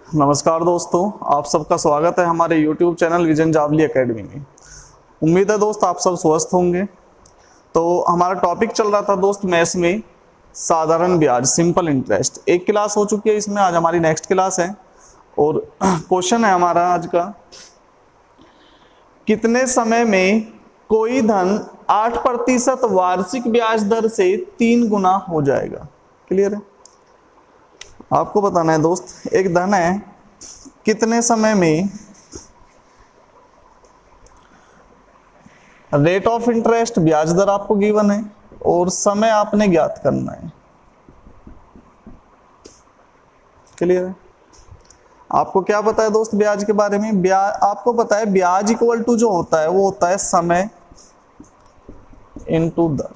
नमस्कार दोस्तों, आप सबका स्वागत है हमारे YouTube channel vision Javli academy में। उम्मीद है दोस्त आप सब स्वस्थ होंगे। तो हमारा टॉपिक चल रहा था दोस्त मैथ्स में साधारण ब्याज, सिंपल इंटरेस्ट। एक क्लास हो चुकी है, इसमें आज हमारी नेक्स्ट क्लास है और क्वेश्चन है हमारा आज का, कितने समय में कोई धन 8% वार्षिक ब्याज दर से 3 गुना हो जाएगा। क्लियर है? आपको बताना है दोस्त, एक धन है, कितने समय में रेट ऑफ इंटरेस्ट ब्याज दर आपको गिवन है और समय आपने ज्ञात करना है। क्लियर है? आपको क्या पता है दोस्त ब्याज के बारे में? ब्याज आपको पता है, ब्याज इक्वल टू जो होता है वो होता है समय इनटू दर।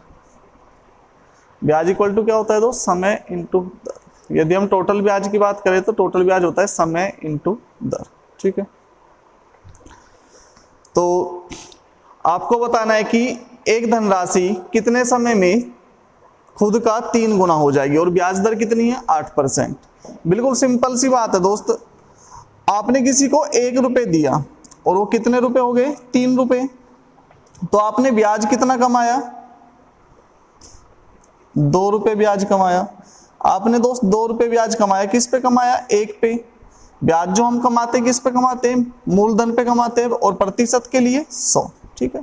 ब्याज इक्वल टू क्या होता है दोस्त? समय इनटू दर। यदि हम टोटल ब्याज की बात करें तो टोटल ब्याज होता है समय इनटू दर। ठीक है, तो आपको बताना है कि एक धनराशि कितने समय में खुद का 3 गुना हो जाएगी और ब्याज दर कितनी है? 8%। बिल्कुल सिंपल सी बात है दोस्त, आपने किसी को 1 रुपए दिया और वो कितने रुपए हो गए? 3 रुपए। तो आपने ब्याज कितना कमाया? 2 रुपए ब्याज कमाया। आपने दोस्त 2 रुपए ब्याज कमाया, किस पे कमाया? 1 पे। ब्याज जो हम कमाते हैं किस पे कमाते हैं? मूलधन पे कमाते हैं और प्रतिशत के लिए 100। ठीक है,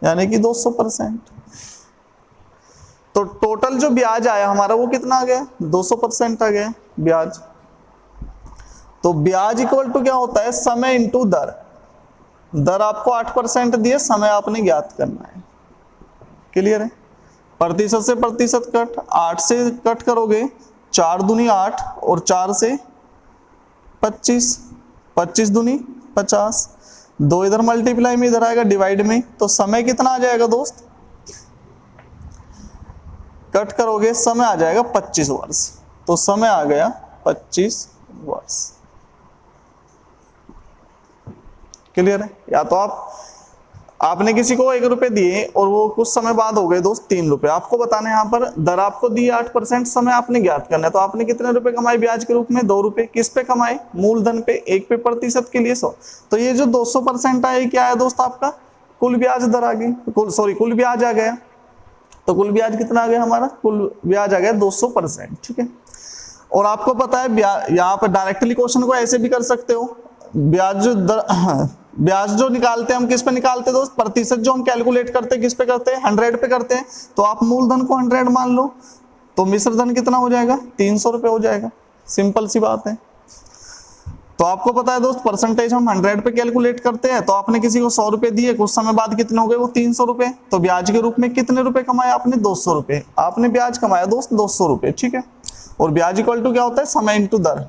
यानी कि 200%। तो टोटल जो ब्याज आया हमारा वो कितना आ गया? 200% आ गया ब्याज। तो ब्याज इक्वल टू क्या होता है? समय इंटू दर। दर आपको 8% दिए, समय आपने ज्ञात करना है। क्लियर है? प्रतिशत से प्रतिशत कट, 8 से कट करोगे 4 दूनी 8 और 4 से 25, 25 दूनी 50, 2 इधर मल्टीप्लाई में, इधर आएगा डिवाइड में। तो समय कितना आ जाएगा दोस्त? कट करोगे समय आ जाएगा 25 वर्ष। तो समय आ गया 25 वर्ष। क्लियर है? या तो आपने किसी को 1 रुपए दिए और वो कुछ समय बाद हो गए दोस्त 3 रुपए। आपको बताना है यहाँ पर दर आपको दी 8%, समय आपने ज्ञात करना है। तो आपने कितने रुपए कमाए ब्याज के रूप में? 2 रुपए। किस पे कमाए? मूलधन पे। 1 पे प्रतिशत के लिए 100। तो ये जो 200% आया क्या है दोस्त? आपका कुल ब्याज दर आ गई, कुल ब्याज आ गया। तो कुल ब्याज कितना आ गया हमारा? कुल ब्याज आ गया 200%। ठीक है, और आपको पता है यहाँ पर डायरेक्टली क्वेश्चन को ऐसे भी कर सकते हो, ब्याज जो निकालते हैं हम किस पे निकालते हैं दोस्त? प्रतिशत जो हम कैलकुलेट करते हैं किस पे करते हैं? 100 पे करते हैं। तो आप मूलधन को 100 मान लो, तो मिश्र धन कितना हो जाएगा? 300 रुपए हो जाएगा। सिंपल सी बात है। तो आपको पता है दोस्त परसेंटेज हम 100 पे कैलकुलेट करते हैं। तो आपने किसी को 100 रुपए दिए, कुछ समय बाद कितने हो गए? वो 300 रुपए। तो ब्याज के रूप में कितने रुपए कमाए आपने? 200 रुपए। आपने ब्याज कमाया दोस्त 200 रुपए। ठीक है, और ब्याज इक्वल टू क्या होता है? समय इंटू दर।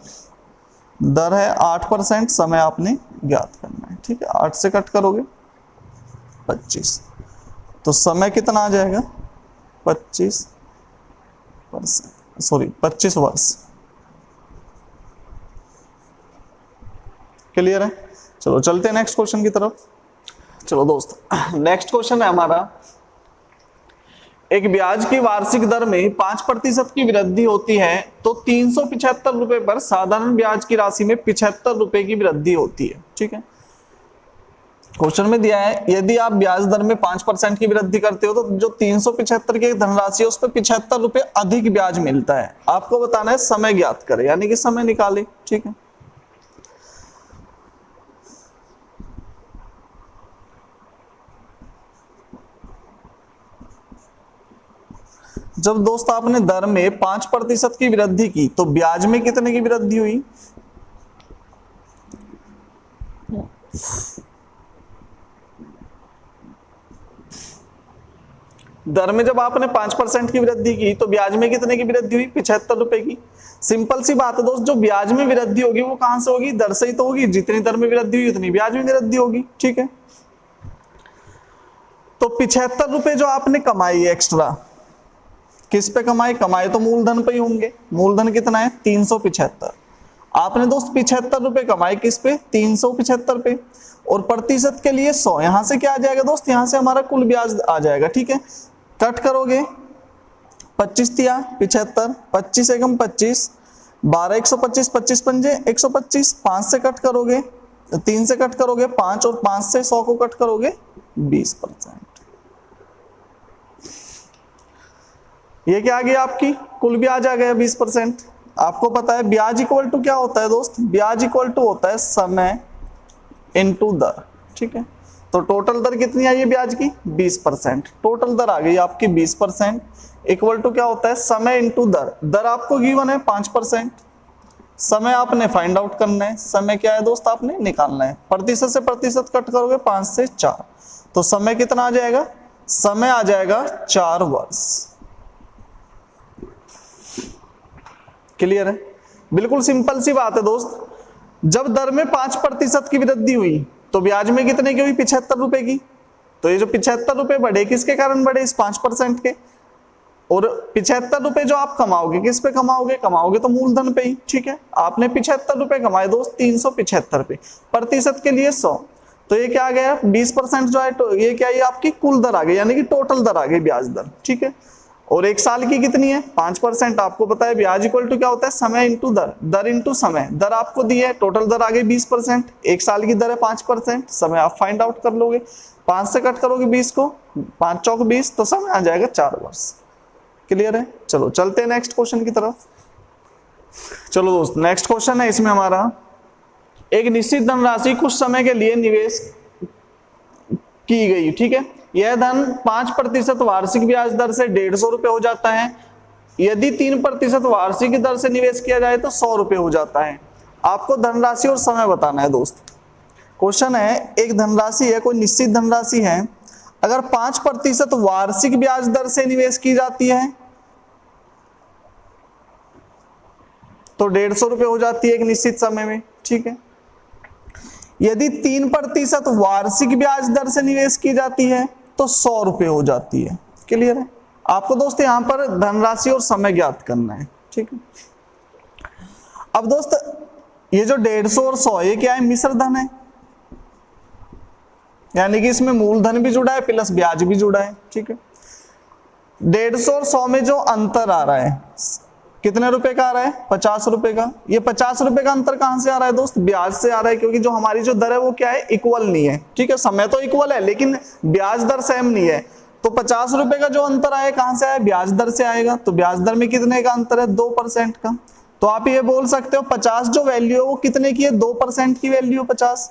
दर है 8%, समय आपने ज्ञात करना है। ठीक है, 8 से कट करोगे 25, तो समय कितना आ जाएगा? 25 वर्ष। क्लियर है? चलो चलते हैं नेक्स्ट क्वेश्चन की तरफ। चलो दोस्त, नेक्स्ट क्वेश्चन है हमारा, एक ब्याज की वार्षिक दर में 5% की वृद्धि होती है तो 375 रुपए पर साधारण ब्याज की राशि में 75 रुपए की वृद्धि होती है। ठीक है, क्वेश्चन में दिया है यदि आप ब्याज दर में 5% की वृद्धि करते हो तो जो 375 की धनराशि है उस पर 75 रुपए अधिक ब्याज मिलता है। आपको बताना है समय ज्ञात करें, यानी कि समय निकाले। ठीक है, जब दोस्त आपने दर में 5% की वृद्धि की तो ब्याज में कितने की वृद्धि हुई? दर में जब आपने 5% की वृद्धि की तो ब्याज में कितने की वृद्धि हुई? 75 रुपए की। सिंपल सी बात है दोस्त, जो ब्याज में वृद्धि होगी वो कहां से होगी? दर से ही तो होगी। जितनी दर में वृद्धि हुई उतनी ब्याज में वृद्धि होगी। ठीक है, तो 75 रुपए जो आपने कमाई एक्स्ट्रा, किस पे कमाए? कमाए तो मूलधन पे ही होंगे। मूलधन कितना है? 375। आपने दोस्त 75 रुपए कमाए किस पे? 375 पे। और प्रतिशत के लिए 100। यहां से क्या आ जाएगा दोस्त? यहां से हमारा कुल ब्याज आ जाएगा। ठीक है, कट करोगे 25 दिया 75, 25 एकम 25, 12 125, 25 पंजे 125, 5 से कट करोगे, 3 से कट करोगे 5, और 5 से 100 को कट करोगे 20%। ये क्या आ गया आपकी कुल ब्याज आ गया 20%। आपको पता है ब्याज इक्वल टू क्या होता है दोस्त, ब्याज इक्वल टू होता है समय इनटू दर, ठीक है। तो टोटल दर कितनी आई है ब्याज की 20%, टोटल दर आ गई आपकी 20%, इक्वल टू क्या होता है समय इनटू दर। दर आपको गिवन है 5%, समय आपने फाइंड आउट करना है, समय क्या है दोस्त आपने निकालना है। प्रतिशत से प्रतिशत कट करोगे 5 से 4, तो समय कितना आ जाएगा, समय आ जाएगा 4 वर्ष। क्लियर है, बिल्कुल सिंपल सी बात है दोस्त। जब दर में 5% की वृद्धि हुई तो ब्याज में कितने की हुई 75 रुपए की। तो ये जो 75 रुपए बढ़े किसके कारण बढ़े, इस 5% के। और 75 रुपए जो आप कमाओगे किस पे कमाओगे, कमाओगे तो मूलधन पे ही, ठीक है। आपने 75 रुपए कमाए दोस्त 375 पे, प्रतिशत के लिए 100, तो ये क्या आ गया 20% जो है, तो ये क्या है आपकी कुल दर आ गई, यानी कि टोटल दर आ गई ब्याज दर, ठीक है। और 1 साल की कितनी है 5%। आपको पता है ब्याज इक्वल टू क्या होता है समय इंटू दर, दर इंटू समय। दर आपको दी है, टोटल दर आ गई 20%, 1 साल की दर है 5%, समय आप फाइंड आउट कर लोगे, 5 से कट करोगे 20 को, 5 चौक 20, तो समय आ जाएगा 4 वर्ष। क्लियर है, चलो चलते हैं नेक्स्ट क्वेश्चन की तरफ। चलो दोस्त नेक्स्ट क्वेश्चन है, इसमें हमारा एक निश्चित धनराशि कुछ समय के लिए निवेश की गई, ठीक है। यह धन 5% वार्षिक ब्याज दर से 150 रुपए हो जाता है। यदि 3% वार्षिक दर से निवेश किया जाए तो 100 रुपए हो जाता है। आपको धनराशि और समय बताना है दोस्त। क्वेश्चन है एक धनराशि है, कोई निश्चित धनराशि है, अगर 5% वार्षिक ब्याज दर से निवेश की जाती है तो 150 रुपए हो जाती है एक निश्चित समय में, ठीक है। यदि 3% वार्षिक ब्याज दर से निवेश की जाती है तो 100 रुपए हो जाती है। क्लियर है, आपको दोस्त यहां पर धनराशि और समय ज्ञात करना है, ठीक है। अब दोस्त ये जो 150 और 100 ये क्या है, मिश्र धन है, यानी कि इसमें मूलधन भी जुड़ा है प्लस ब्याज भी जुड़ा है, ठीक है। 150 और 100 में जो अंतर आ रहा है कितने रुपए का आ रहा है 50 रुपए का। ये 50 रुपए का अंतर कहां से आ रहा है दोस्त, ब्याज से आ रहा है, क्योंकि जो हमारी जो दर है वो क्या है इक्वल नहीं है, ठीक है। समय तो इक्वल है लेकिन ब्याज दर सेम नहीं है, तो 50 रुपए का जो अंतर आया कहां से आया, ब्याज दर से आएगा। तो ब्याज दर में कितने का अंतर है 2% का। तो आप ये बोल सकते हो 50 जो वैल्यू है वो कितने की है 2% की वैल्यू 50।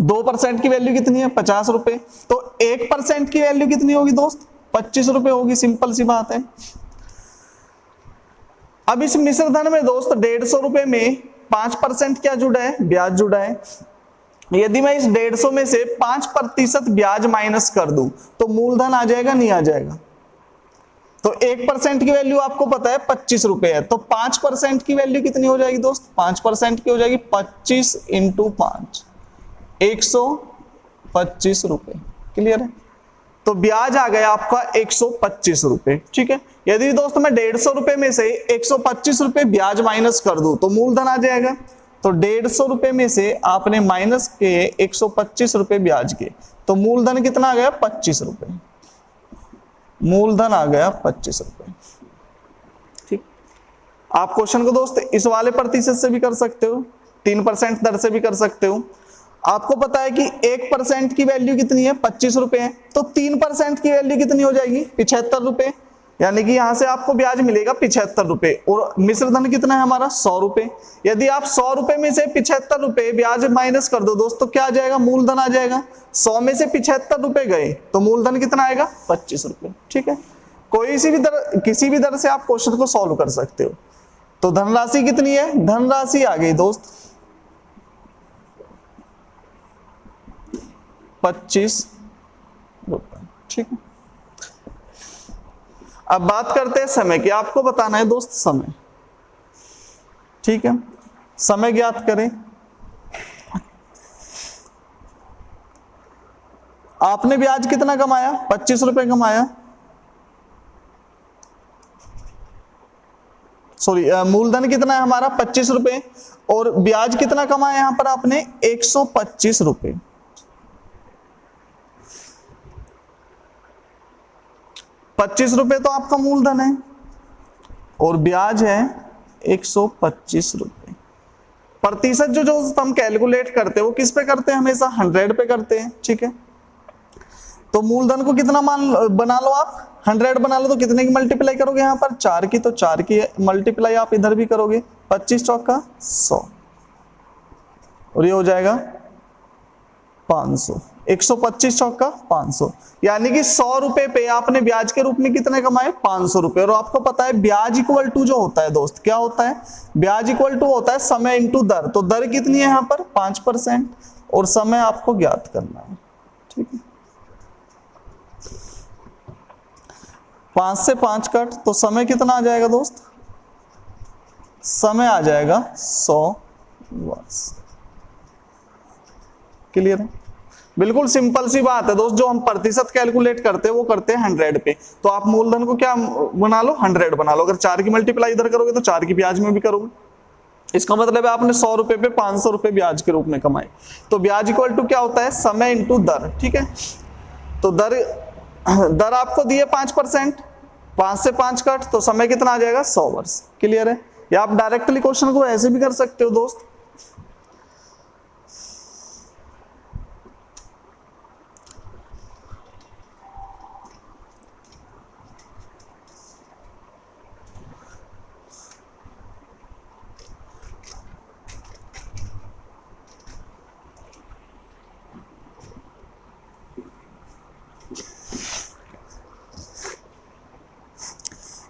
2% की वैल्यू कितनी है 50 रुपए, तो 1% की वैल्यू कितनी होगी दोस्त 25 रुपए होगी, सिंपल सी बात है। अब इस मिश्र धन में दोस्त 150 रुपए में 5% क्या जुड़ा है, ब्याज जुड़ा है। यदि मैं इस 150 में से 5% ब्याज माइनस कर दूं तो मूलधन आ जाएगा नहीं आ जाएगा। तो 1% की वैल्यू आपको पता है 25 रुपए है, तो 5% की वैल्यू कितनी हो जाएगी दोस्त 5% की हो जाएगी 25 इंटू 5, 125 रुपए। क्लियर है, तो ब्याज आ गया आपका 125 रुपए, ठीक है। यदि दोस्त मैं 150 रुपए में से 125 रुपए ब्याज माइनस कर दूं तो मूलधन आ जाएगा। तो 150 रुपए में से आपने माइनस के 125 रुपए ब्याज के, तो मूलधन कितना आ गया 25 रुपए, मूलधन आ गया 25 रुपए, ठीक। आप क्वेश्चन को दोस्त इस वाले प्रतिशत से भी कर सकते हो, 3% दर से भी कर सकते हो। आपको पता है कि 1% की वैल्यू कितनी है 25 रुपए है, तो 3% की वैल्यू कितनी हो जाएगी 75 रुपए, यानी कि यहां से आपको ब्याज मिलेगा 75 रुपए। और मिश्र धन कितना है हमारा 100 रुपए। यदि आप 100 रुपए में से 75 रुपए ब्याज माइनस कर दो दोस्तों, क्या आ जाएगा मूलधन आ जाएगा। 100 में से 75 रुपए गए तो मूलधन कितना आएगा 25 रुपए, ठीक है। कोई सी भी दर, किसी भी दर से आप क्वेश्चन को सॉल्व कर सकते हो। तो धनराशि कितनी है, धनराशि आ गई दोस्त 25 रुपए, ठीक है। अब बात करते हैं समय की। आपको बताना है दोस्त समय, ठीक है। समय ज्ञात करें। आपने ब्याज कितना कमाया 25 रुपए कमाया, सॉरी मूलधन कितना है हमारा 25 रुपए, और ब्याज कितना कमाया यहां पर आपने 125 रुपए। 25 रुपए तो आपका मूलधन है और ब्याज है 125 रुपए। प्रतिशत जो हम कैलकुलेट करते हैं वो किस पे करते हैं, हमेशा 100 पे करते हैं, ठीक है। तो मूलधन को कितना मान बना लो आप, 100 बना लो, तो कितने की मल्टीप्लाई करोगे यहाँ पर, 4 की, तो 4 की मल्टीप्लाई आप इधर भी करोगे, 25 चौका 100 और ये हो जाएगा 500, 125 चौका 500, यानी कि 100 रुपए पे आपने ब्याज के रूप में कितने कमाए, 500 रुपए। और आपको पता है ब्याज इक्वल टू जो होता है दोस्त, क्या होता है, ब्याज इक्वल टू होता है समय इंटू दर। तो दर कितनी है यहाँ पर 5% और समय आपको ज्ञात करना है, ठीक है। 5 से 5 कट तो समय कितना आ जाएगा दोस्त, समय आ जाएगा 100 वर्ष। क्लियर है, बिल्कुल सिंपल सी बात है दोस्त। जो हम प्रतिशत कैलकुलेट करते हैं वो करते हैं 100 पे। तो आप मूलधन को क्या बना लो, 100 बना लो। अगर 4 की मल्टीप्लाई इधर करोगे तो 4 की ब्याज में भी करोगे। इसका मतलब है आपने 100 रुपए पे 500 रुपए ब्याज के रूप में कमाए। तो ब्याज इक्वल टू क्या होता है, समय इंटू दर, ठीक है। तो दर आपको दी है 5%, 5 से 5 कट तो समय कितना आ जाएगा 100 वर्ष। क्लियर है, या आप डायरेक्टली क्वेश्चन को ऐसे भी कर सकते हो दोस्त।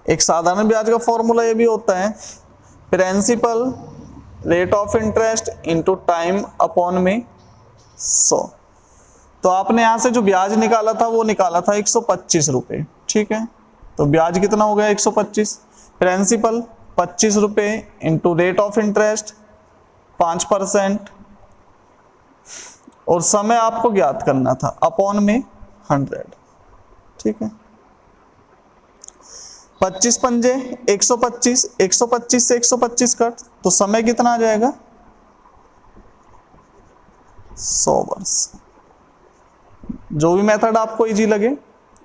एक साधारण ब्याज का फॉर्मूला ये भी होता है, principal rate of interest into time upon में 100। तो आपने यहां से जो ब्याज निकाला था वो निकाला था 125 रुपए, ठीक है। तो ब्याज कितना हो गया 125, प्रिंसिपल 25 रुपए इंटू रेट ऑफ इंटरेस्ट 5% और समय आपको ज्ञात करना था अपॉन में 100, ठीक है। 25 पंजे 125, 125 से 125 कट तो समय कितना आ जाएगा 100 वर्ष। जो भी मेथड आपको इजी लगे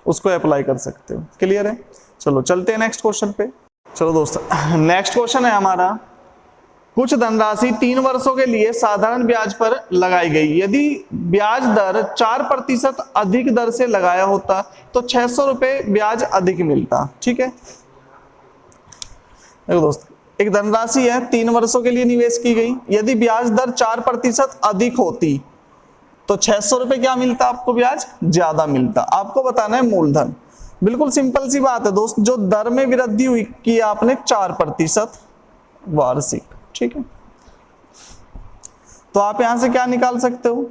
उसको अप्लाई कर सकते हो। क्लियर है, चलो चलते हैं नेक्स्ट क्वेश्चन पे। चलो दोस्तों, नेक्स्ट क्वेश्चन है हमारा, कुछ धनराशि 3 वर्षों के लिए साधारण ब्याज पर लगाई गई। यदि ब्याज दर 4% अधिक दर से लगाया होता तो 600 रुपए ब्याज अधिक मिलता, ठीक है। देखो दोस्त, एक धनराशि है 3 वर्षों के लिए निवेश की गई, यदि ब्याज दर 4% अधिक होती तो 600 रुपए क्या मिलता आपको, ब्याज ज्यादा मिलता। आपको बताना है मूलधन। बिल्कुल सिंपल सी बात है दोस्त, जो दर में वृद्धि हुई की आपने 4% वार्षिक, ठीक है। तो आप यहां से क्या निकाल सकते हो,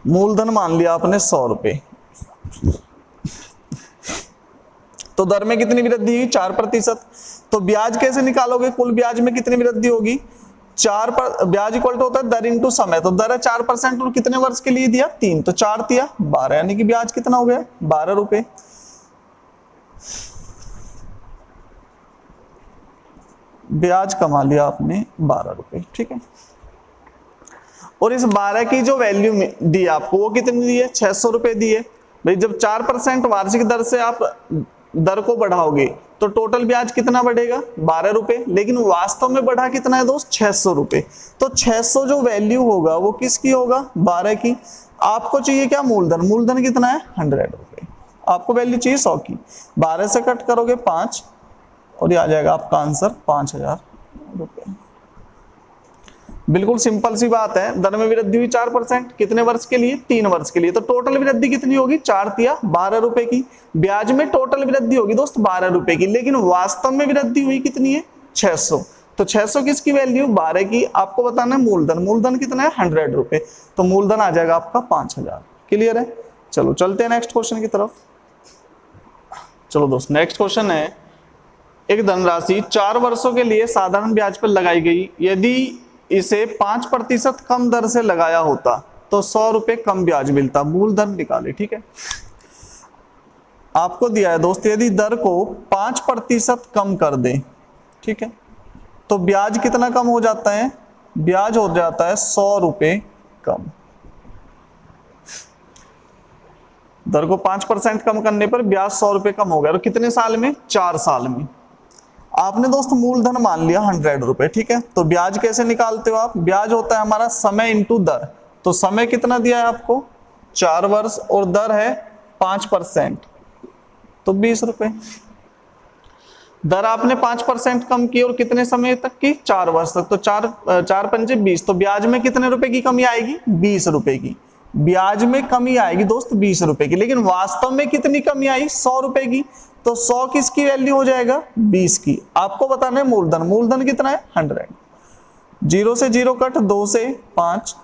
मूलधन मान लिया आपने 100 रुपए, तो दर में कितनी वृद्धि हुई 4%। तो ब्याज कैसे निकालोगे, कुल ब्याज में कितनी वृद्धि होगी, 4 पर ब्याज इक्वल टू होता है दर इंटू समय। तो दर है 4% और कितने वर्ष के लिए दिया 3, तो 4 दिया 12, यानी कि ब्याज कितना हो गया 12 रुपए। ब्याज कमा लिया आपने 12 रुपए, ठीक है। और इस 12 की जो वैल्यू दी आपको वो कितनी दी है 600 रुपए दी है। भाई जब 4% वार्षिक दर से आप दर को बढ़ाओगे तो टोटल ब्याज कितना बढ़ेगा 12 रुपए, लेकिन वास्तव में बढ़ा कितना है दोस्त 600 रुपए। तो 600 जो वैल्यू होगा वो किसकी होगा 12 की। आपको चाहिए क्या मूलधन, मूलधन कितना है 100 रुपए, आपको वैल्यू चाहिए 100 की। 12 से कट करोगे 5 और ये आ जाएगा आपका आंसर 5000 रुपए। बिल्कुल सिंपल सी बात है, दर में वृद्धि हुई 4%, कितने वर्ष के लिए 3 वर्ष के लिए। तो टोटल वृद्धि कितनी होगी 4 तिया 12 रुपए की। ब्याज में टोटल वृद्धि होगी दोस्त 12 रुपए की, लेकिन वास्तव में वृद्धि हुई कितनी है 600। तो 600 किसकी वैल्यू 12 की। आपको बताना है मूलधन, मूलधन कितना है 100 रुपए, तो मूलधन आ जाएगा आपका 5000। क्लियर है, चलो चलते हैं नेक्स्ट क्वेश्चन की तरफ। चलो दोस्त, नेक्स्ट क्वेश्चन है, एक धनराशि 4 वर्षों के लिए साधारण ब्याज पर लगाई गई, यदि इसे 5% कम दर से लगाया होता तो 100 रुपए कम ब्याज मिलता। मूलधन निकाले, ठीक है। आपको दिया है दोस्त, यदि दर को 5% कम कर दे, ठीक है, तो ब्याज कितना कम हो जाता है, ब्याज हो जाता है 100 रुपए कम। दर को 5% कम करने पर ब्याज 100 रुपए कम हो गया। और कितने साल में, 4 साल में। आपने दोस्त मूलधन मान लिया 100 रुपए, ठीक है। तो ब्याज कैसे निकालते हो आप, ब्याज होता है हमारा समय इंटू दर। तो समय कितना दिया है आपको, 4 वर्ष, और दर है 5%, तो 20 रुपए। दर आपने 5% कम की और कितने समय तक की, 4 वर्ष तक। तो 4 पंजे 20, तो ब्याज में कितने रुपए की कमी आएगी, 20 रुपए की। ब्याज में कमी आएगी दोस्त 20 रुपए की, लेकिन वास्तव में कितनी कमी आई, 100 रुपए की। तो 100 किसकी वैल्यू हो जाएगा, 20 की। आपको बताना है मूलधन, मूलधन कितना है 100। 0 से 0 कट, 2 से 5,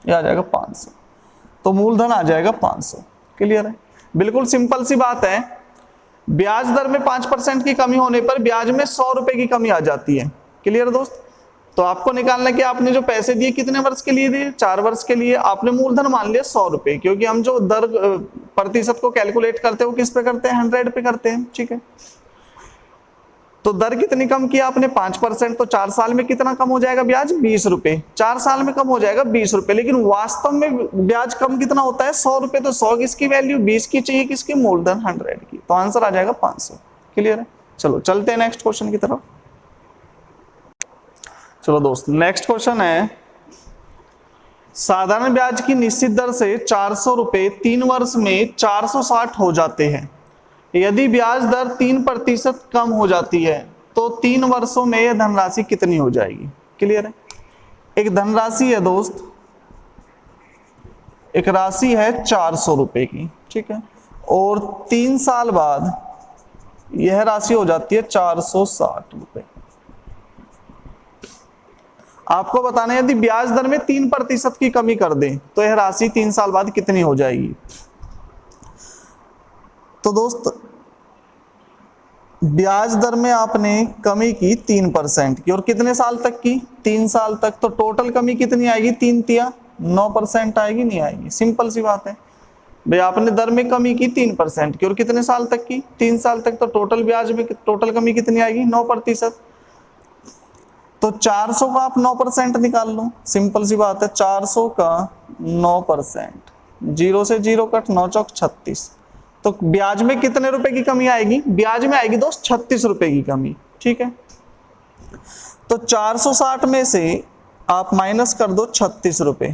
यह आ जाएगा 500। तो मूलधन आ जाएगा 500। क्लियर है, बिल्कुल सिंपल सी बात है। ब्याज दर में 5% की कमी होने पर ब्याज में 100 रुपए की कमी आ जाती है। क्लियर दोस्त। तो आपको निकालना कि आपने जो पैसे दिए कितने वर्ष के लिए दिए, 4 वर्ष के लिए। आपने मूलधन मान लिया 100 रुपए, क्योंकि हम जो दर प्रतिशत को कैलकुलेट करते हैं वो किस पे करते हैं, 100 पे करते हैं, ठीक है। तो दर कितनी कम की आपने, 5%। तो 4 साल में कितना कम हो जाएगा ब्याज, 20 रुपए। 4 साल में कम हो जाएगा 20 रुपए, लेकिन वास्तव में ब्याज कम कितना होता है, 100 रुपए। तो 100 किसकी वैल्यू, 20 की चाहिए, किसकी, मूलधन 100 की। तो आंसर आ जाएगा 500। क्लियर है, चलो चलते हैं नेक्स्ट क्वेश्चन की तरफ। चलो दोस्त, नेक्स्ट क्वेश्चन है, साधारण ब्याज की निश्चित दर से 400 रुपए 3 वर्ष में 460 हो जाते हैं। यदि ब्याज दर 3% कम हो जाती है तो 3 वर्षों में यह धनराशि कितनी हो जाएगी। क्लियर है, एक धनराशि है दोस्त, एक राशि है 400 रुपए की, ठीक है। और 3 साल बाद यह राशि हो जाती है 460 रुपए। आपको बताना है यदि ब्याज दर में 3% की कमी कर दें तो यह राशि 3 साल बाद कितनी हो जाएगी। तो दोस्त, ब्याज दर में आपने कमी की 3% की, और कितने साल तक की, 3 साल तक। तो टोटल कमी कितनी आएगी, 3 तिया 9% आएगी, नहीं आएगी। सिंपल सी बात है भाई, आपने दर में कमी की 3% की और कितने साल तक की, 3 साल तक। तो टोटल ब्याज में टोटल कमी कितनी आएगी, 9%। तो 400 का आप 9% निकाल लो, सिंपल सी बात है। 400 का 9%, 0 से 0 कट, 9 चौक 36। तो ब्याज में कितने रुपए की कमी आएगी, ब्याज में आएगी दोस्त 36 रुपए की कमी, ठीक है। तो 460 में से आप माइनस कर दो 36 रुपए,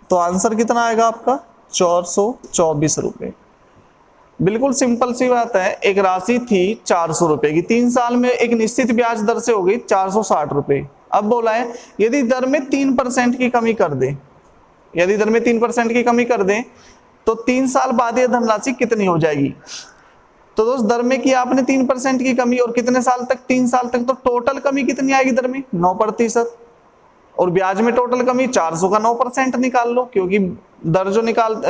तो आंसर कितना आएगा आपका, 424 रुपए। बिल्कुल सिंपल सी बात है, एक राशि थी 400 रुपए की, 3 साल में एक निश्चित ब्याज दर से हो गई 460 रुपए। अब बोला है यदि दर में 3% की कमी कर दे, यदि दर में 3% की कमी कर दें तो 3 साल बाद यह धनराशि कितनी हो जाएगी। तो दोस्त, दर में की आपने 3% की कमी और कितने साल तक, 3 साल तक। तो टोटल कमी कितनी आएगी दर में, 9%। और ब्याज में टोटल कमी 400 का 9% निकाल लो, क्योंकि दर जो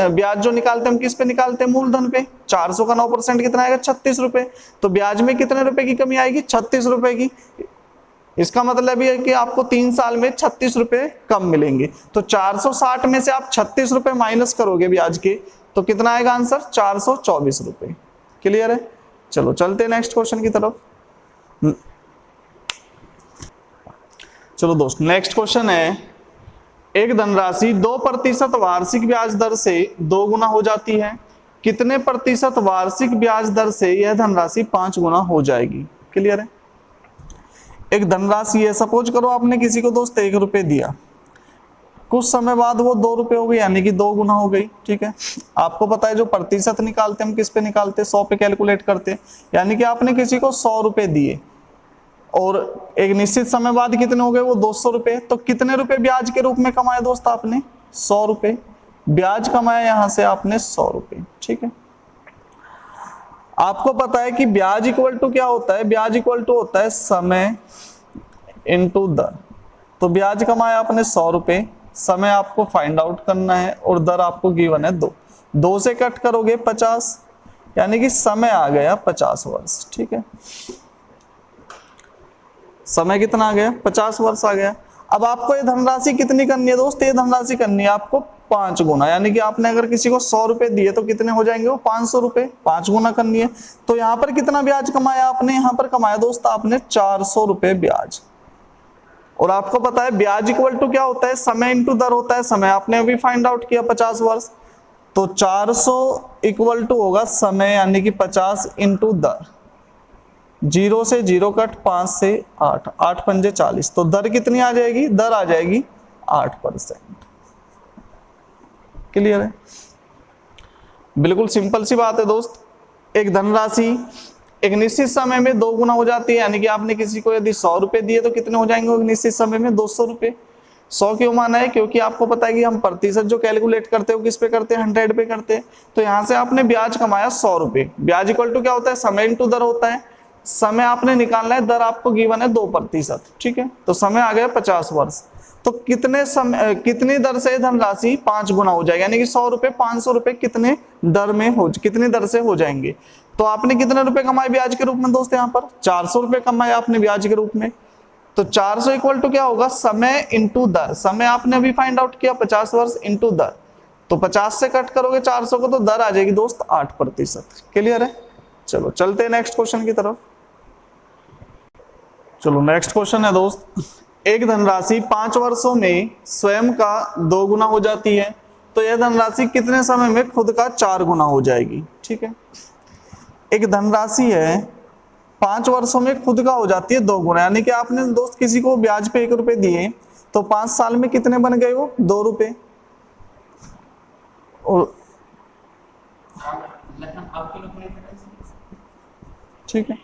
ब्याज जो निकालते हम किस पे निकालते हैं, मूलधन पे। 400 का 9% कितना आएगा, 36 रुपए। तो ब्याज में कितने रुपए की कमी आएगी, 36 रुपए की। इसका मतलब ये है कि आपको 3 साल में 36 रुपए कम मिलेंगे। तो 460 में से आप 36 रुपए माइनस करोगे ब्याज के, तो कितना आएगा आंसर, 424 रुपए। क्लियर है, चलो चलते हैं नेक्स्ट क्वेश्चन की तरफ। चलो दोस्त, नेक्स्ट क्वेश्चन है, एक धनराशि 2% वार्षिक ब्याज दर से 2 गुना हो जाती है। कितने प्रतिशत वार्षिक ब्याज दर से यह धनराशि 5 गुना हो जाएगी। क्लियर है, एक धनराशि है, सपोज करो आपने किसी को दोस्त 1 रुपए दिया, कुछ समय बाद वो 2 रुपए हो गई, यानी कि 2 गुना हो गई, ठीक है। आपको पता है जो प्रतिशत निकालते हम किस पे निकालते, 100 पे कैलकुलेट करते। यानी कि आपने किसी को 100 रुपए दिए और एक निश्चित समय बाद कितने हो गए, वो 200 रुपए। तो कितने रुपए ब्याज के रूप में कमाए दोस्त आपने, 100 रुपए ब्याज कमाया यहां से आपने 100 रुपए, ठीक है। आपको पता है कि ब्याज इक्वल टू क्या होता है, ब्याज इक्वल टू होता है समय इनटू दर। तो ब्याज कमाया आपने 100 रुपए, समय आपको फाइंड आउट करना है और दर आपको गिवन है 2। 2 से कट करोगे 50, यानी कि समय आ गया 50 वर्ष, ठीक है। समय कितना आ गया, 50 वर्ष आ गया। अब आपको ये धनराशि कितनी करनी है दोस्त, ये धनराशि करनी है आपको 5 गुना, यानी कि आपने अगर किसी को 100 रुपए दिए तो कितने हो जाएंगे वो 500 रुपए, 5 गुना करनी है। तो यहाँ पर कितना ब्याज कमाया आपने, यहाँ पर कमाया दोस्त आपने 400 रुपए ब्याज। और आपको पता है ब्याज इक्वल टू क्या होता है, समय इंटू दर होता है। समय आपने अभी फाइंड आउट किया 50 वर्ष, तो 400 इक्वल टू होगा समय यानी कि 50 इंटू दर। 0 से 0 कट, 5 से 8, 8 पंजे 40, तो दर कितनी आ जाएगी, दर आ जाएगी 8%। क्लियर है, बिल्कुल सिंपल सी बात है दोस्त। एक धनराशि एक निश्चित समय में 2 गुना हो जाती है, यानी कि आपने किसी को यदि 100 रुपए दिए तो कितने हो जाएंगे वो निश्चित समय में 200 रुपए। 100 क्यों माना है, क्योंकि आपको पता है कि हम प्रतिशत जो कैलकुलेट करते हो किस पे करते हैं, 100 पे करते हैं। तो यहाँ से आपने ब्याज कमाया 100 रुपए। ब्याज इक्वल टू क्या होता है, समय इंटू दर होता है। समय आपने निकालना है, दर आपको गिवन है 2%, ठीक है। तो समय आ गया 50 वर्ष। तो कितनी दर से धनराशि 5 गुना हो जाएगा, यानी कि 100 रुपए 500 रुपए कितनी दर से हो जाएंगे। तो आपने कितने रुपए कमाए ब्याज के रूप में दोस्त, यहाँ पर 400 रुपए कमाए आपने ब्याज के रूप में। तो 400 इक्वल टू क्या होगा, समय इंटू दर। समय आपने अभी फाइंड आउट किया 50 वर्ष इंटू दर, तो 50 से कट करोगे 400 को तो दर आ जाएगी दोस्त 8%। क्लियर है, चलो चलते हैं नेक्स्ट क्वेश्चन की तरफ। चलो नेक्स्ट क्वेश्चन है दोस्त, एक धनराशि 5 वर्षों में स्वयं का 2 गुना हो जाती है, तो यह धनराशि कितने समय में खुद का 4 गुना हो जाएगी। ठीक है, एक धनराशि है 5 वर्षों में खुद का हो जाती है 2 गुना, यानी कि आपने दोस्त किसी को ब्याज पे 1 रुपए दिए तो 5 साल में कितने बन गए वो 2 रुपए। और ठीक है,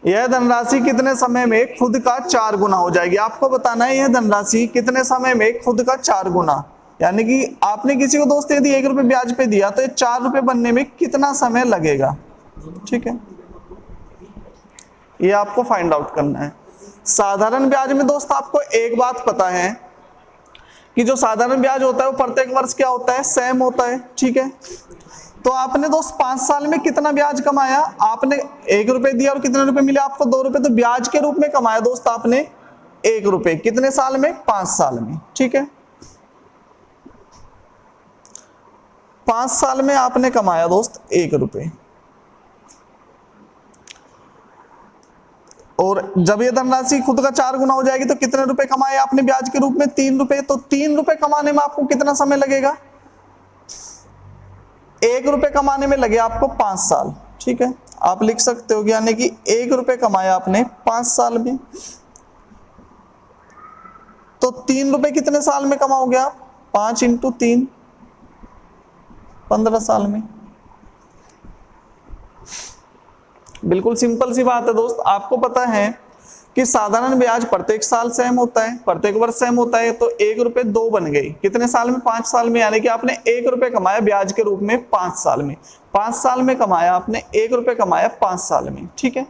यह धनराशि कितने समय में खुद का 4 गुना हो जाएगी। आपको बताना है यह धनराशि कितने समय में खुद का 4 गुना, यानी कि आपने किसी को दोस्त यदि 1 रुपए ब्याज पे दिया तो ये 4 रुपए बनने में कितना समय लगेगा। ठीक है, ये आपको फाइंड आउट करना है। साधारण ब्याज में दोस्त आपको एक बात पता है कि जो साधारण ब्याज होता है वो प्रत्येक वर्ष क्या होता है, सेम होता है। ठीक है, तो आपने दोस्त 5 साल में कितना ब्याज कमाया, आपने 1 रुपए दिया और कितने रुपए मिले आपको 2 रुपए, तो ब्याज के रूप में कमाया दोस्त आपने 1 रुपए। कितने साल में, 5 साल में। ठीक है, 5 साल में आपने कमाया दोस्त 1 रुपए। और जब ये धनराशि खुद का 4 गुना हो जाएगी तो कितने रुपए कमाए आपने ब्याज के रूप में, 3 रुपए। तो 3 रुपए कमाने में आपको कितना समय लगेगा, 1 रुपए कमाने में लगे आपको 5 साल। ठीक है, आप लिख सकते हो, यानी कि 1 रुपए कमाया आपने 5 साल में, तो 3 रुपए कितने साल में कमाओगे आप, 5 इंटू 3, 15 साल में। बिल्कुल सिंपल सी बात है दोस्त। आपको पता है कि साधारण ब्याज प्रत्येक साल सेम होता है, प्रत्येक वर्ष सेम होता है, तो 1 रुपए 2 बन गई कितने साल में, 5 साल में। यानी कि आपने 1 रुपए कमाया ब्याज के रूप में 5 साल में, 5 साल में कमाया आपने 1 रुपए कमाया 5 साल में। ठीक है,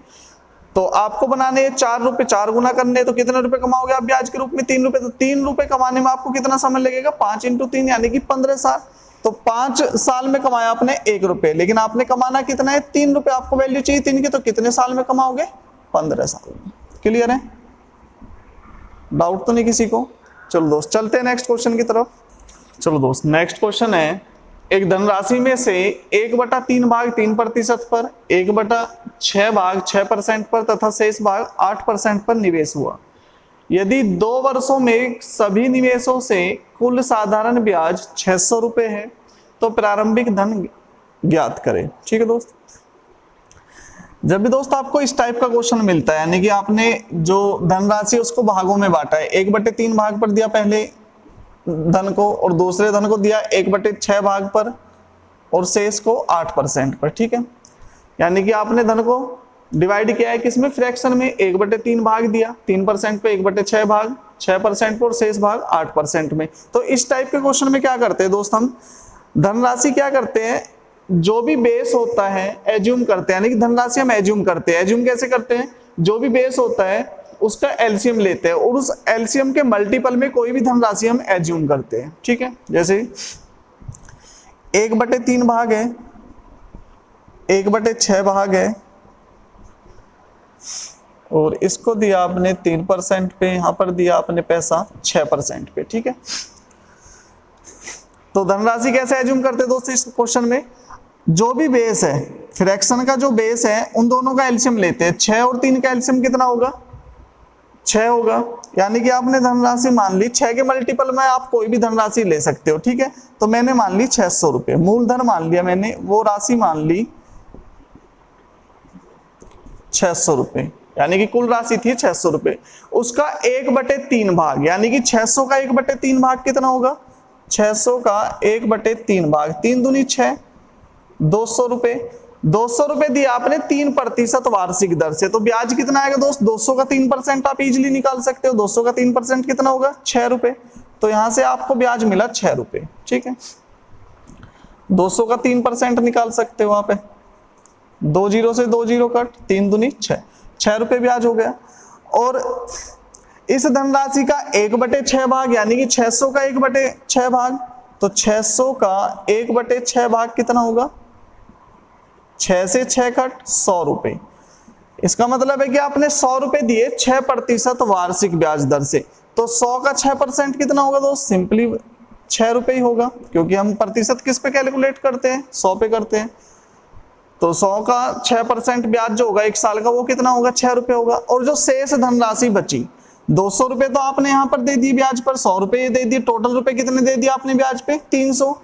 तो आपको बनाने 4 रुपए 4 गुना करने, तो कितने रुपए कमाओगे आप ब्याज के रूप में, 3 रुपए। तो 3 रुपए कमाने में आपको कितना समय लगेगा, 5 इंटू 3 यानी कि 15 साल। तो 5 साल में कमाया आपने 1 रुपए, लेकिन आपने कमाना कितना है, 3 रुपए आपको वैल्यू चाहिए 3 की, तो कितने साल में कमाओगे, 15 साल में। क्लियर है, डाउट तो नहीं किसी को। चलो दोस्त चलते हैं नेक्स्ट क्वेश्चन की तरफ। चलो दोस्त नेक्स्ट क्वेश्चन है, एक धनराशि में से 1/3 भाग 3% पर, 1/6 भाग 6% पर तथा शेष भाग 8% पर निवेश हुआ। यदि 2 वर्षों में सभी निवेशों से कुल साधारण ब्याज 600 रुपए है तो प्रारंभिक धन ज्ञात करें। ठीक है दोस्त, जब भी दोस्त आपको इस टाइप का क्वेश्चन मिलता है, यानी कि आपने जो धनराशि उसको भागों में बांटा है, 1/3 भाग पर दिया पहले धन को, और दूसरे धन को दिया 1/6 भाग पर, और शेष को 8% पर। ठीक है, यानी कि आपने धन को डिवाइड किया है किसमें, फ्रैक्शन में। 1/3 भाग दिया 3% पे, 1/6 भाग 6% पर, और शेष भाग 8% में। तो इस टाइप के क्वेश्चन में क्या करते हैं दोस्त, हम धनराशि क्या करते हैं, जो भी बेस होता है एज्यूम करते हैं, यानी कि धनराशि हम एज्यूम करते हैं। एज्यूम कैसे करते हैं, जो भी बेस होता है उसका एलसीएम लेते हैं, और उस एलसीएम के मल्टीपल में कोई भी धनराशि हम एज्यूम करते हैं। ठीक है, जैसे 1/3 भाग है, 1/6 भाग है, और इसको दिया आपने 3% पे, यहां पर दिया आपने पैसा 6% पे। ठीक है, तो धनराशि कैसे एज्यूम करते हैं दोस्तों इस क्वेश्चन में, जो भी बेस है फ्रैक्शन का, जो बेस है उन दोनों का एलसीएम लेते हैं। 6 और 3 का एलसीएम कितना होगा, 6 होगा। यानी कि आपने धनराशि मान ली, 6 के मल्टीपल में आप कोई भी धनराशि ले सकते हो, ठीक है। तो मैंने मान ली 600 रुपए, मूलधन मान लिया मैंने, वो राशि मान ली 600 रुपए, यानी कि कुल राशि थी 600 रुपए। उसका 1/3 भाग, यानी कि 600 का 1/3 भाग कितना होगा, 600 का 1/3 भाग, 3 दूनी 6, 200 रुपए। 200 रुपए दिए आपने 3% वार्षिक दर से, तो ब्याज कितना आएगा दोस्त, 200 का 3% आप इजीली निकाल सकते हो। 200 का 3% कितना होगा, 6 रुपए। तो यहां से आपको ब्याज मिला 6 रुपए, ठीक है। 200 का 3% निकाल सकते हो आप, 2 जीरो से 2 जीरो कट, 3 दूनी 6 रुपए ब्याज हो गया। और इस धनराशि का 1/6 भाग, यानी कि 600 का 1/6 भाग, तो 600 का 1/6 भाग कितना होगा, 6 से 6 कट 100 रुपए। इसका मतलब है कि आपने 100 रुपए दिए 6% वार्षिक ब्याज दर से, तो 100 का 6% कितना होगा दोस्त, सिंपली 6 रुपए ही होगा, क्योंकि हम प्रतिशत किस पे कैलकुलेट करते हैं, 100 पे करते हैं। तो 100 का 6% ब्याज जो होगा 1 साल का, वो कितना होगा, 6 रुपए होगा। और जो शेष धनराशि बची, 200 रुपए तो आपने यहाँ पर दे दिए ब्याज पर, 100 रुपए दे दिए, टोटल रुपए कितने दे दिए आपने ब्याज पे, 300।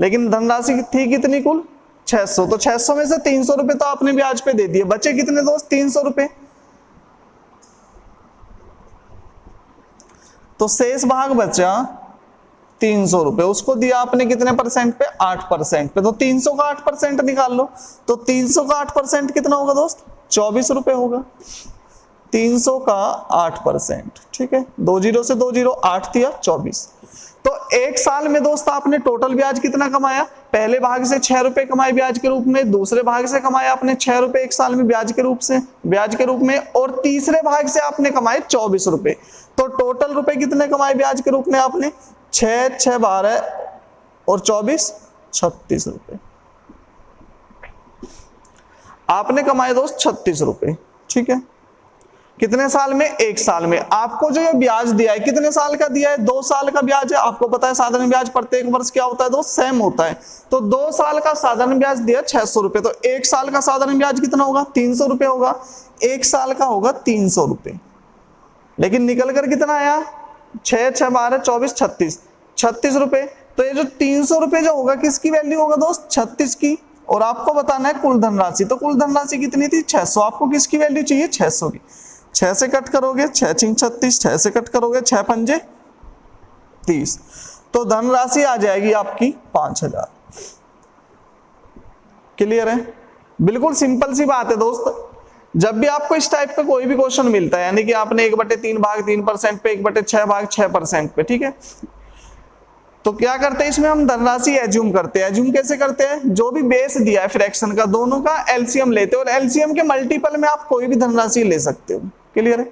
लेकिन धनराशि थी कितनी कुल, 600, तो 600 में से 300 रुपए तो आपने ब्याज पे दे दिए, बचे कितने दोस्त, 300 रुपए। तो शेष भाग बचा 300 रुपए, उसको दिया आपने कितने परसेंट पे, 8% पे। तो 300 का 8% निकाल लो, तो 300 का 8% कितना होगा दोस्त, 24 रुपए होगा। 300 का 8%, ठीक है, 2 जीरो से 2 जीरो, 8 दिया 24। तो 1 साल में दोस्त आपने टोटल ब्याज कितना कमाया, पहले भाग से 6 रुपए कमाए ब्याज के रूप में, दूसरे भाग से कमाया आपने 6 रुपए 1 साल में ब्याज के रूप में, और तीसरे भाग से आपने कमाए 24 रुपए। तो टोटल रुपए कितने कमाए ब्याज के रूप में आपने, 6 6 12 और 24 36 रुपए आपने कमाए दोस्त, 36 रुपए, ठीक है। कितने साल में, 1 साल में। आपको जो ये ब्याज दिया है कितने साल का दिया है, 2 साल का ब्याज है। आपको पता है साधारण ब्याज प्रत्येक वर्ष क्या होता है दोस्त, सेम होता है। तो 2 साल का साधारण ब्याज दिया 600 रुपए, तो 1 साल का साधारण ब्याज कितना होगा, 300 रुपए होगा। 1 साल का होगा 300 रुपए, लेकिन निकल कर कितना आया, 6 6 12 24 36 रुपए। तो ये जो 300 रुपए जो होगा किसकी वैल्यू होगा दोस्त, 36 की। और आपको बताना है कुल धनराशि, तो कुल धनराशि कितनी थी, 600। आपको किसकी वैल्यू चाहिए, 600 की। 6 से कट करोगे 6 6 36, 6 से कट करोगे 6 पंजे 30, तो धनराशि आ जाएगी आपकी 5000। क्लियर है, बिल्कुल सिंपल सी बात है दोस्त। जब भी आपको इस टाइप का कोई भी क्वेश्चन मिलता है, यानी कि आपने 1/3 भाग 3% पे, 1/6 भाग 6% पे, ठीक है, तो क्या करते हैं इसमें हम धनराशि एज्यूम करते हैं। एज्यूम कैसे करते हैं, जो भी बेस दिया है फ्रैक्शन का, दोनों का एलसीएम लेते हैं, और एलसीएम के मल्टीपल में आप कोई भी धनराशि ले सकते हो। क्लियर है,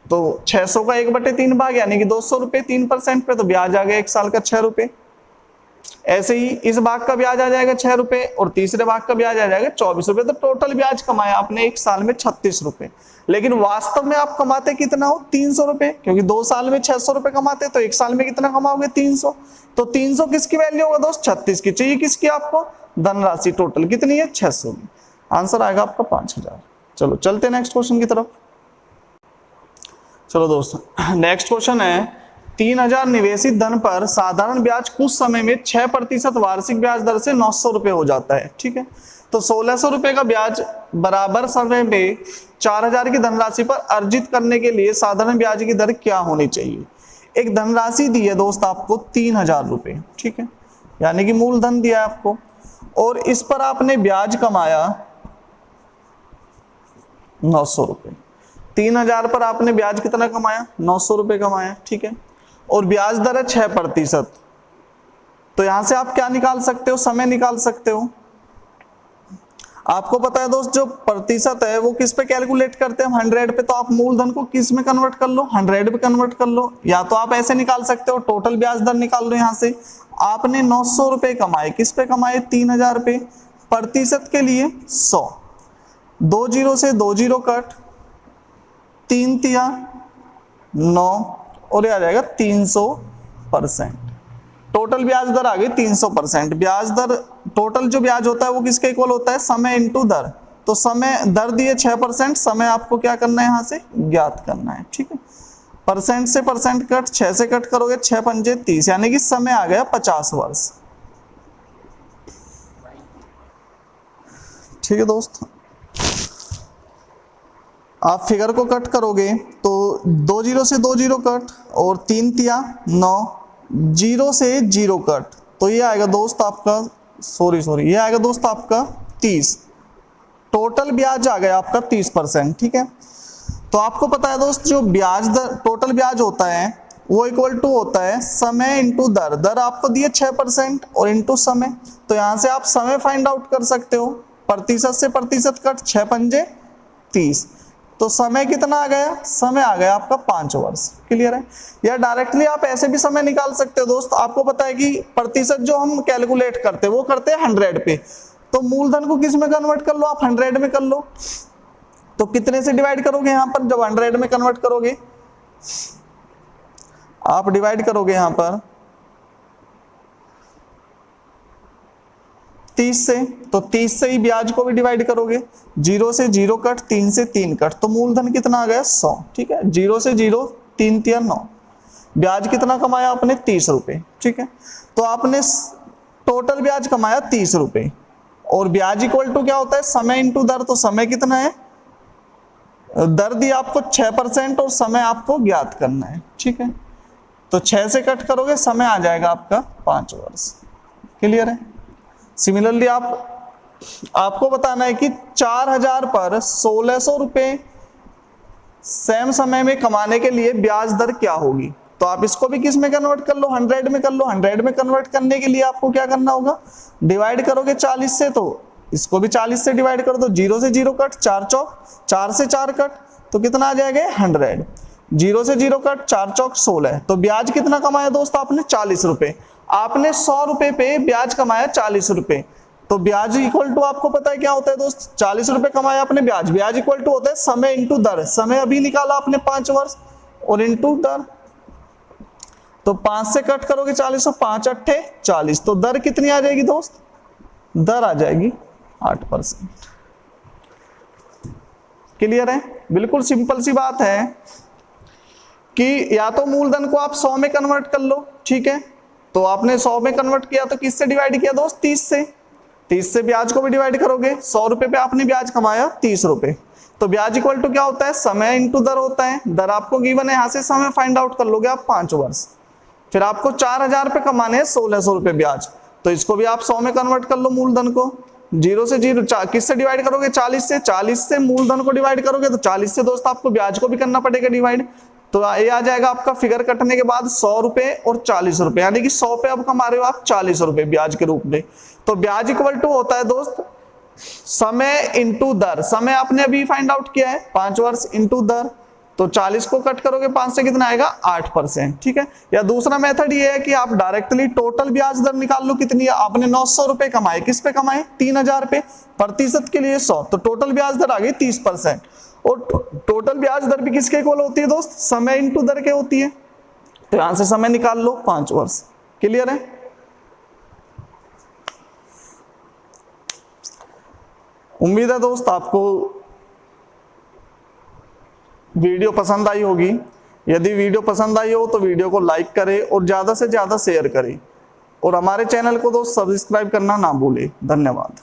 तो 600 का 1/3 भाग, यानी कि 200 रुपए 3% पे, तो ब्याज आ गया 1 साल का 6 रुपए। ऐसे ही इस भाग का ब्याज आ जाएगा 6 रुपए, और तीसरे भाग का ब्याज आ जाएगा 24 रुपए। तो टोटल ब्याज कमाया आपने 1 साल में 36 रुपए, लेकिन वास्तव में आप कमाते कितना हो, 300 रुपए, क्योंकि 2 साल में 600 रुपए कमाते, तो 1 साल में कितना कमाओगे, 300। तो 300 किसकी वैल्यू होगा दोस्त, 36 की। चाहिए किसकी आपको, धनराशि टोटल कितनी है, 600 की। आंसर आएगा आपका 5000। चलो चलते हैं नेक्स्ट क्वेश्चन की तरफ। चलो दोस्तों, नेक्स्ट क्वेश्चन है, 3000 निवेशित धन पर साधारण ब्याज कुछ समय में 6% वार्षिक ब्याज दर से 900 रुपए हो जाता है, ठीक है। तो 1600 रुपए का ब्याज बराबर समय में 4000 की धनराशि पर अर्जित करने के लिए साधारण ब्याज की दर क्या होनी चाहिए। एक धनराशि दी है दोस्त आपको 3000 रुपए, ठीक है, यानी कि मूलधन दिया है आपको, और इस पर आपने ब्याज कमाया 900 रुपए। 3000 पर आपने ब्याज कितना कमाया, 900 रुपए कमाया, ठीक है, और ब्याज दर है 6%। तो यहां से आप क्या निकाल सकते हो, समय निकाल सकते हो। आपको पता है दोस्त, जो प्रतिशत है वो किस पे कैलकुलेट करते हैं, 100 पे। तो आप मूलधन को किस में कन्वर्ट कर लो, 100 पे कन्वर्ट कर लो, या तो आप ऐसे निकाल सकते हो, टोटल ब्याज दर निकाल लो। यहां से आपने 900 रुपए कमाए, किस पे कमाए, 3000 पे। प्रतिशत के लिए 100, 2 जीरो से 2 जीरो कट, 3 तिया 9, और ये आ जाएगा 300%। टोटल ब्याज दर आ गई 300%। ब्याज दर, टोटल जो ब्याज होता है वो किसके इक्वल होता है, समय इंटू दर। तो समय दर दिए 6%, समय आपको क्या करना है यहां से ज्ञात करना है, ठीक है। परसेंट से परसेंट कट, 6 से कट करोगे 6 पंजे 30, यानी कि समय आ गया 50 वर्ष। ठीक है दोस्त, आप फिगर को कट करोगे तो 2 जीरो से 2 जीरो कट और 3 तिया 9, 0 से 0 कट, तो ये आएगा दोस्त आपका ये आएगा दोस्त आपका 30। टोटल ब्याज आ गया आपका 30%, ठीक है। तो आपको पता है दोस्त, जो ब्याज दर, टोटल ब्याज होता है वो इक्वल टू होता है समय इंटू दर। दर आपको दिए 6% और इंटू समय, तो यहां से आप समय फाइंड आउट कर सकते हो। प्रतिशत से प्रतिशत कट, 6 पंजे 30, तो समय कितना आ गया, समय आ गया आपका 5 वर्ष। क्लियर है। या डायरेक्टली आप ऐसे भी समय निकाल सकते हो दोस्त। आपको पता है कि प्रतिशत जो हम कैलकुलेट करते हैं वो करते हैं 100 पे, तो मूलधन को किस में कन्वर्ट कर लो आप, 100 में कर लो। तो कितने से डिवाइड करोगे यहां पर, जब 100 में कन्वर्ट करोगे आप डिवाइड करोगे यहां पर 30 से, तो 30 से ही ब्याज को भी डिवाइड करोगे। 0 से 0 कट, 3 से 3 कट, तो मूलधन कितना आ गया 100, ठीक है। 0 से 0, 3 तिया 9, ब्याज कितना कमाया आपने 30 रुपए, ठीक है। तो आपने टोटल ब्याज कमाया 30 रुपए, और ब्याज इक्वल टू क्या होता है, समय इंटू दर। तो समय कितना है, दर दी आपको 6% और समय आपको ज्ञात करना है, ठीक है। तो 6 से कट करोगे, समय आ जाएगा आपका 5 वर्ष। क्लियर है। सिमिलरली आपको बताना है कि 4000 पर 1600 रुपए सेम समय में कमाने के लिए ब्याज दर क्या होगी। तो आप इसको भी किस में कन्वर्ट कर लो, 100 में कर लो। 100 में कन्वर्ट करने के लिए आपको क्या करना होगा, डिवाइड करोगे 40 से, तो इसको भी 40 से डिवाइड कर दो। 0 से 0 कट, 4 चौक, 4 से 4 कट, तो कितना आ जाएगा 100। 0 से 0 कट, 4 चौक 16, तो ब्याज कितना कमाया दोस्त आपने 40 रुपए। आपने 100 रुपए पे ब्याज कमाया 40 रुपए, तो ब्याज इक्वल टू आपको पता है क्या होता है दोस्त, 40 रुपए कमाया आपने ब्याज, ब्याज इक्वल टू होता है समय इंटू दर। समय अभी निकाला आपने 5 वर्ष और इंटू दर, तो 5 से कट करोगे 40, 5 अट्ठे 40, तो दर कितनी आ जाएगी दोस्त, दर आ जाएगी 8%। क्लियर है। बिल्कुल सिंपल सी बात है कि या तो मूलधन को आप 100 में कन्वर्ट कर लो, ठीक है। तो आपने 100 में कन्वर्ट किया तो किससे डिवाइड किया दोस्त, 30 से। 30 से ब्याज को भी डिवाइड करोगे। 100 रुपए पे आपने ब्याज कमाया 30 रुपए, तो ब्याज इक्वल टू क्या होता है, समय इंटू दर होता है। दर आपको गिवन है, यहां से समय फाइंड आउट कर लोगे आप 5 वर्ष। फिर आपको 4000 पे कमाने हैं 1600 रुपए ब्याज, तो इसको भी आप 100 में कन्वर्ट कर लो मूलधन को। 0 से 0 किससे डिवाइड करोगे, 40 से। 40 से मूलधन को डिवाइड करोगे तो 40 से दोस्त आपको ब्याज को भी करना पड़ेगा डिवाइड, तो ये आ जाएगा आपका फिगर कटने के बाद 100 रुपए और 40 रुपए, यानी कि 100 पे अब कमा रहे हो आप 40 रुपए ब्याज के रूप में। तो ब्याज इक्वल टू होता है दोस्त समय इंटू दर। समय आपने अभी फाइंड आउट किया है 5 वर्ष इंटू दर, तो 40 को कट करोगे 5 से कितना आएगा 8%, ठीक है। या दूसरा मेथड ये है कि आप डायरेक्टली टोटल ब्याज दर निकाल लो कितनी है। आपने 900 रुपए कमाए, किस पे कमाए 3000 पे, प्रतिशत के लिए 100, तो टोटल ब्याज दर आ गई 30%। और टोटल ब्याज दर भी किसके इक्वल होती है दोस्त, समय इंटू दर के होती है, तो यहां से समय निकाल लो 5 वर्ष। क्लियर है। उम्मीद है दोस्त आपको वीडियो पसंद आई होगी। यदि वीडियो पसंद आई हो तो वीडियो को लाइक करें और ज्यादा से ज्यादा शेयर करें, और हमारे चैनल को दोस्त सब्सक्राइब करना ना भूलें। धन्यवाद।